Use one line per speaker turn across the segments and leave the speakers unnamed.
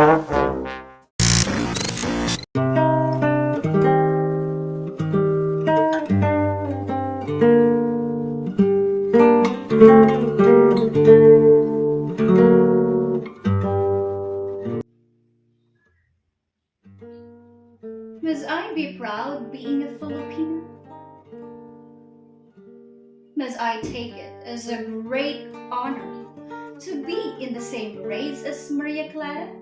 Must I be proud being a Filipino? Must I take it as a great honor to be in the same race as Maria Clara?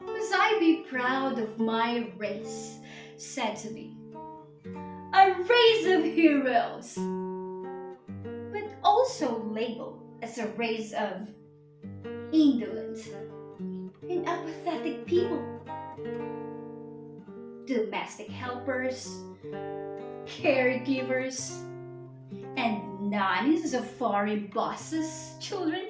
Must I be proud of my race, said to me, a race of heroes, but also labeled as a race of indolent and apathetic people, domestic helpers, caregivers, and nannies of foreign bosses' children?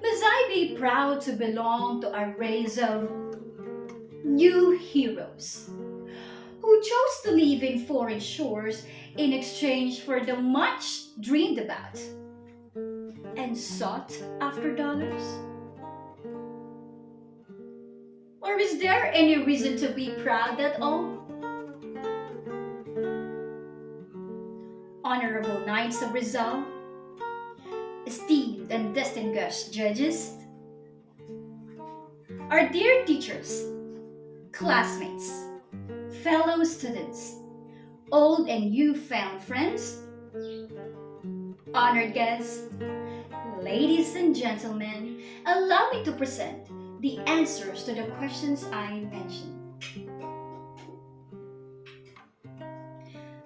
Must I be proud to belong to a race of new heroes who chose to live in foreign shores in exchange for the much dreamed about and sought after dollars? Or is there any reason to be proud at all? Honorable Knights of Rizal, esteemed and distinguished judges, our dear teachers, classmates, fellow students, old and newfound friends, honored guests, ladies and gentlemen, allow me to present the answers to the questions I mentioned.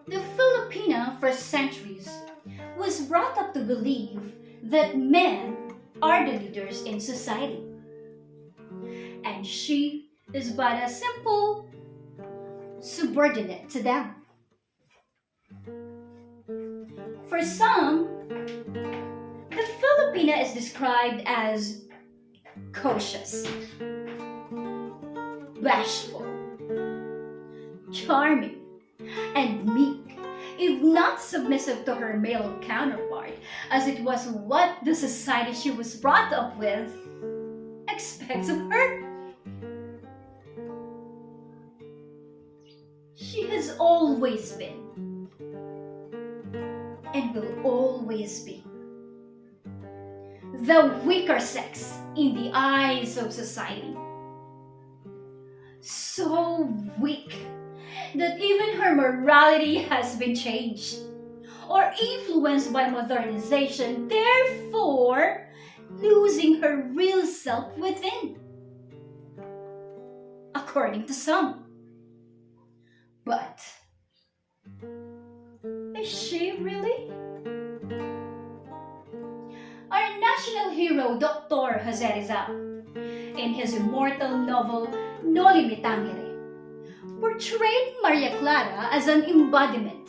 The Filipina for centuries was brought up to believe that men are the leaders in society, and she is but a simple subordinate to them. For some, the Filipina is described as cautious, bashful, charming, and meek, if not submissive to her male counterpart, as it was what the society she was brought up with expects of her. She has always been and will always be the weaker sex in the eyes of society. So weak that even her morality has been changed or influenced by modernization, therefore losing her real self within, according to some. But is she really? Our national hero, Dr. Jose Rizal, in his immortal novel Noli Me Tangere, portrayed Maria Clara as an embodiment,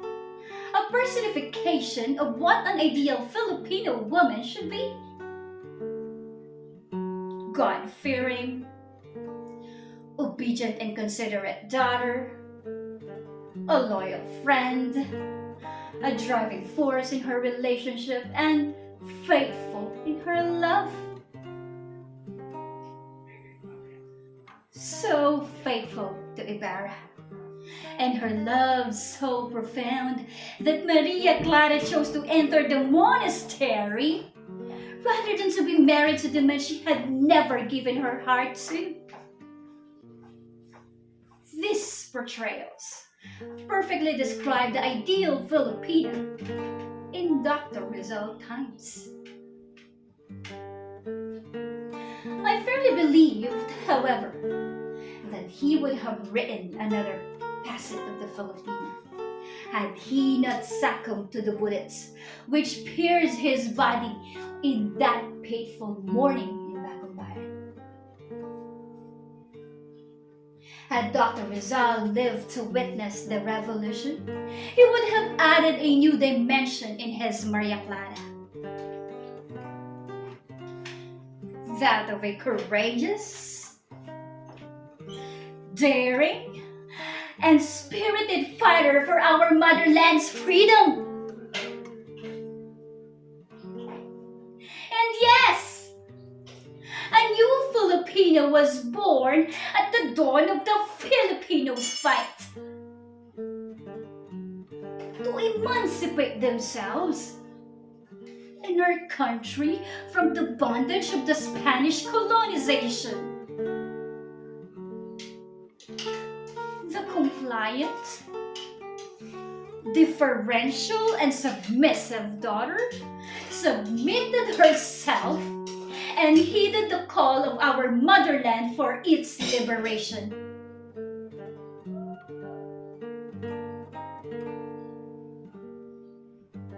a personification of what an ideal Filipino woman should be. God-fearing, obedient and considerate daughter, a loyal friend, a driving force in her relationship, and faithful in her love. So faithful to Ibarra, and her love so profound that Maria Clara chose to enter the monastery rather than to be married to the man she had never given her heart to. These portrayals perfectly describe the ideal Filipino in Dr. Rizal times. I firmly believed, however, that he would have written another facet of the Filipino had he not succumbed to the bullets which pierced his body in that fateful morning in Bagumbayan. Had Dr. Rizal lived to witness the revolution, he would have added a new dimension in his Maria Clara. That of a courageous, daring, and spirited fighter for our motherland's freedom. Filipina was born at the dawn of the Filipino fight to emancipate themselves and our country from the bondage of the Spanish colonization. The compliant, deferential, and submissive daughter submitted herself and heeded the call of our motherland for its liberation.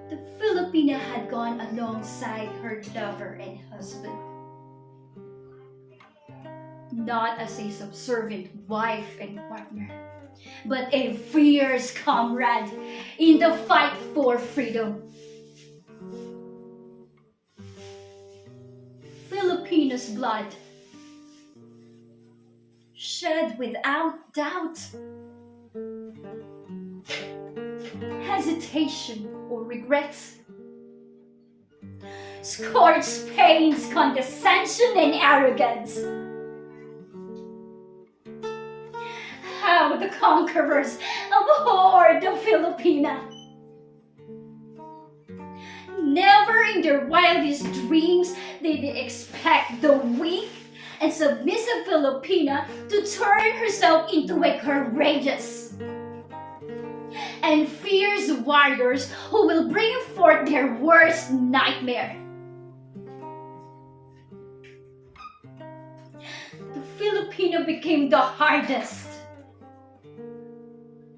The Filipina had gone alongside her lover and husband, not as a subservient wife and partner, but a fierce comrade in the fight for freedom. Filipina's blood, shed without doubt, hesitation, or regret, scorched Spain's condescension and arrogance. How the conquerors abhorred the Filipina. Never in their wildest dreams did they expect the weak and submissive Filipina to turn herself into a courageous and fierce warriors who will bring forth their worst nightmare. The Filipino became the hardest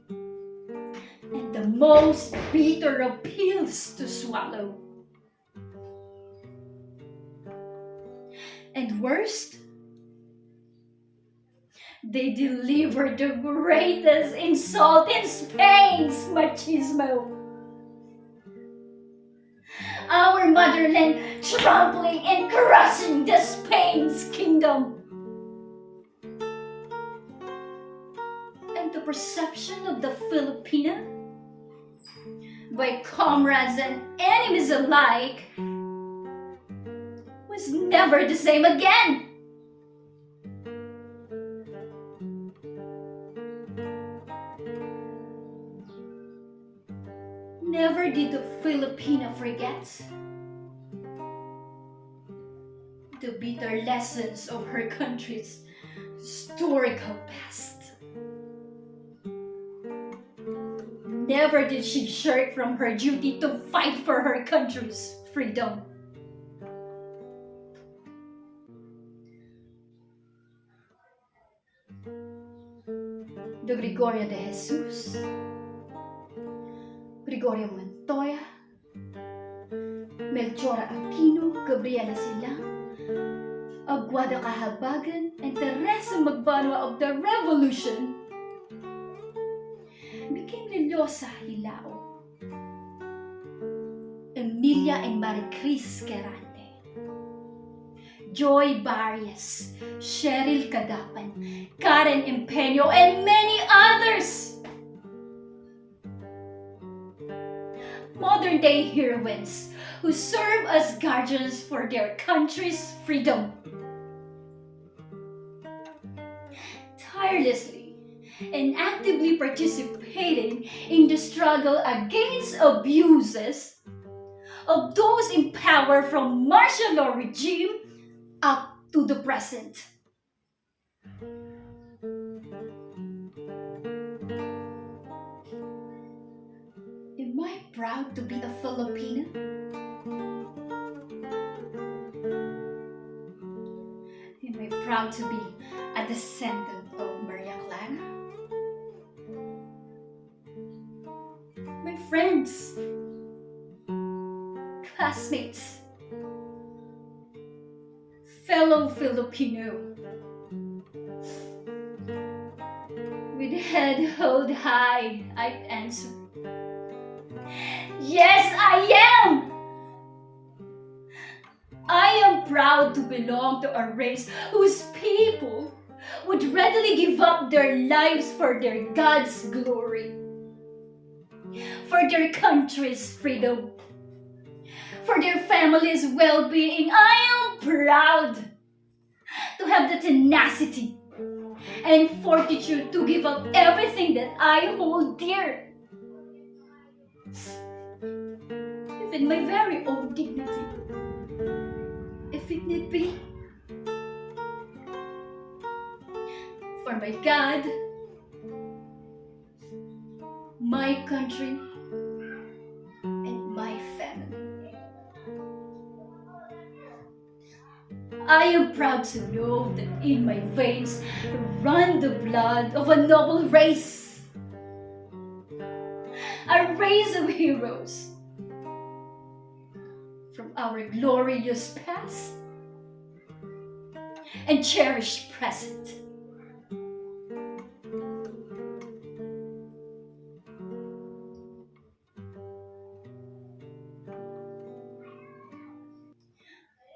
and the most bitter of pills to swallow. And worst, they delivered the greatest insult in Spain's machismo. Our motherland trampling and crushing the Spain's kingdom. And the perception of the Filipina by comrades and enemies alike was never the same again. Never did the Filipina forget the bitter lessons of her country's historical past. Never did she shirk from her duty to fight for her country's freedom. The Gregorio de Jesus, Gregorio Montoya, Melchora Aquino, Gabriela Silang, Aguada Cahabagan, and Teresa Magbanua of the Revolution became Lilosa Hilao, Emilia and Maricris Querante, Joy Barrias, Cheryl Cadapan, Karen Empeño, and many others. Modern-day heroines who serve as guardians for their country's freedom. Tirelessly and actively participating in the struggle against abuses of those in power from martial law regime up to the present. Am I proud to be a Filipina? Am I proud to be a descendant of Maria Clara? My friends, classmates, fellow Filipino, with head held high, I answer, yes, I am! I am proud to belong to a race whose people would readily give up their lives for their God's glory, for their country's freedom, for their family's well-being. I am proud to have the tenacity and fortitude to give up everything that I hold dear, even my very own dignity, if it need be, for my God, my country, and my family. I am proud to know that in my veins run the blood of a noble race, a race of heroes from our glorious past and cherished present.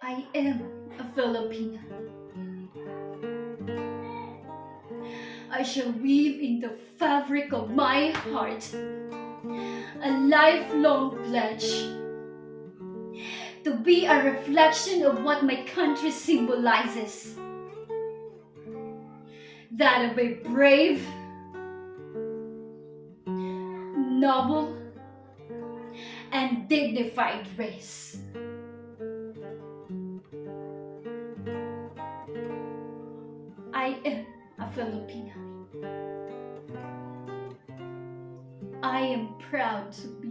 I am a Filipina. I shall weave in the fabric of my heart a lifelong pledge to be a reflection of what my country symbolizes. That of a brave, noble, and dignified race. I am a Filipina. I am proud to be